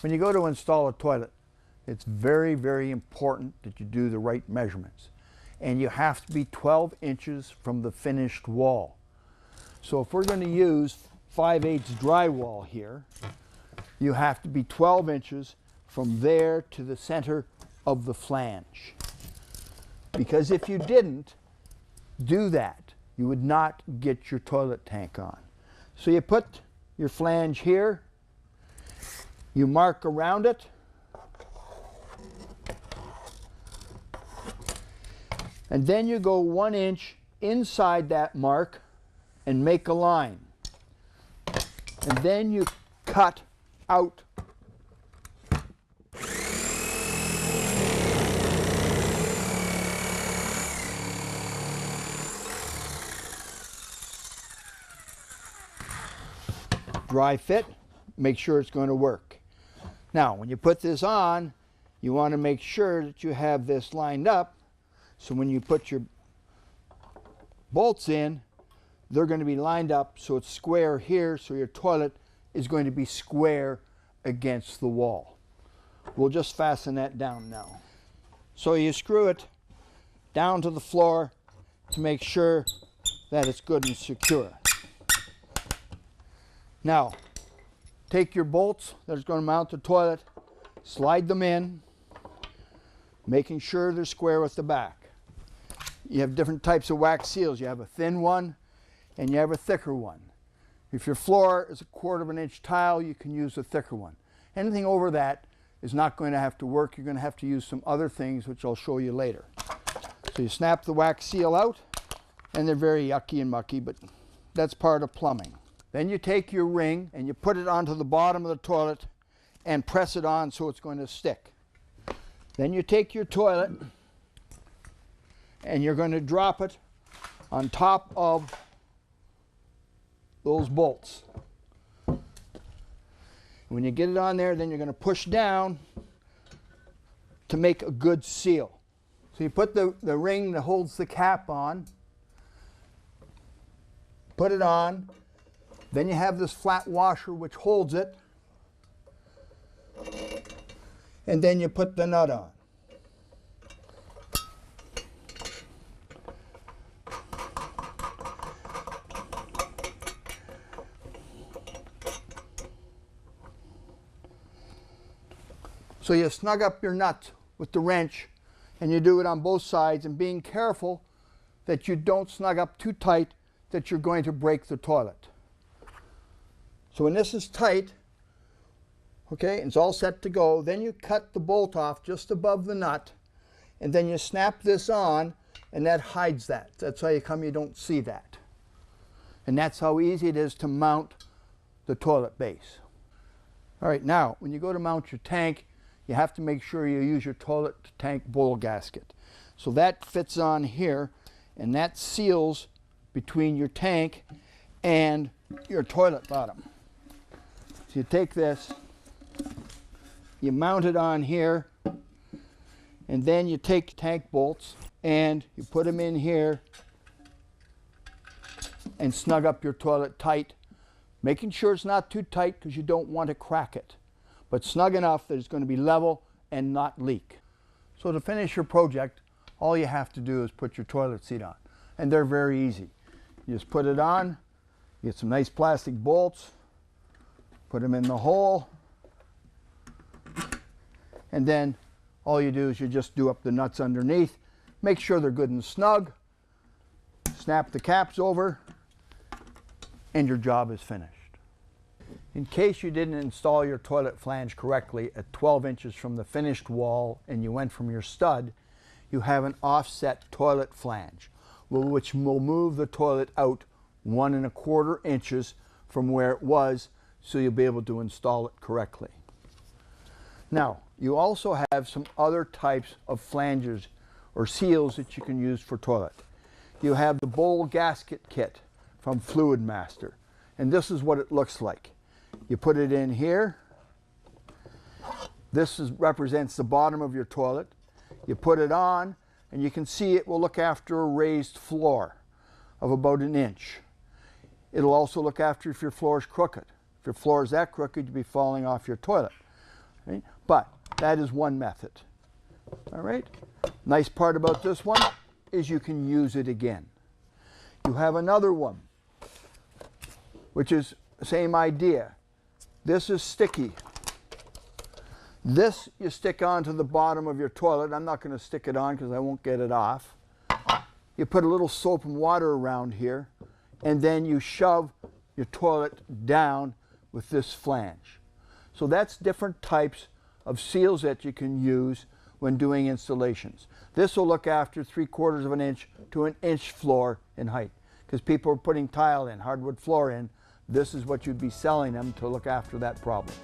When you go to install a toilet, it's very, very important that you do the right measurements. And you have to be 12 inches from the finished wall. So if we're going to use 5/8 drywall here, you have to be 12 inches from there to the center of the flange. Because if you didn't do that, you would not get your toilet tank on. So you put your flange here, you mark around it, and then you go 1 inch inside that mark and make a line. And then you cut out dry fit, make sure it's going to work. Now, when you put this on, you want to make sure that you have this lined up, so when you put your bolts in, they're going to be lined up so it's square here, so your toilet is going to be square against the wall. We'll just fasten that down now. So you screw it down to the floor to make sure that it's good and secure. Now, take your bolts that are going to mount the toilet, slide them in, making sure they're square with the back. You have different types of wax seals. You have a thin one and you have a thicker one. If your floor is 1/4 inch tile, you can use a thicker one. Anything over that is not going to have to work. You're going to have to use some other things, which I'll show you later. So you snap the wax seal out, and they're very yucky and mucky, but that's part of plumbing. Then you take your ring and you put it onto the bottom of the toilet and press it on so it's going to stick. Then you take your toilet and you're going to drop it on top of those bolts. When you get it on there, then you're going to push down to make a good seal. So you put the ring that holds the cap on, put it on, then you have this flat washer which holds it, and then you put the nut on. So you snug up your nut with the wrench, and you do it on both sides, and being careful that you don't snug up too tight that you're going to break the toilet. So when this is tight, okay, it's all set to go, then you cut the bolt off just above the nut, and then you snap this on, and that hides that. That's how you don't see that. And that's how easy it is to mount the toilet base. All right, now, when you go to mount your tank, you have to make sure you use your toilet tank bowl gasket. So that fits on here, and that seals between your tank and your toilet bottom. So you take this, you mount it on here, and then you take tank bolts and you put them in here and snug up your toilet tight, making sure it's not too tight because you don't want to crack it, but snug enough that it's going to be level and not leak. So to finish your project, all you have to do is put your toilet seat on, and they're very easy. You just put it on, you get some nice plastic bolts, put them in the hole, and then all you do is you just do up the nuts underneath, make sure they're good and snug, snap the caps over, and your job is finished. In case you didn't install your toilet flange correctly at 12 inches from the finished wall and you went from your stud, you have an offset toilet flange, which will move the toilet out 1 1/4 inches from where it was, so you'll be able to install it correctly. Now, you also have some other types of flanges or seals that you can use for toilet. You have the bowl gasket kit from Fluid Master, and this is what it looks like. You put it in here. This represents the bottom of your toilet. You put it on, and you can see it will look after a raised floor of about 1 inch. It'll also look after if your floor is crooked. If your floor is that crooked, you'll be falling off your toilet. Right? But that is one method. All right? Nice part about this one is you can use it again. You have another one, which is the same idea. This is sticky. This you stick onto the bottom of your toilet. I'm not going to stick it on because I won't get it off. You put a little soap and water around here, and then you shove your toilet down with this flange. So that's different types of seals that you can use when doing installations. This will look after 3/4 of an inch to an inch floor in height, because people are putting tile in, hardwood floor in. This is what you'd be selling them to look after that problem.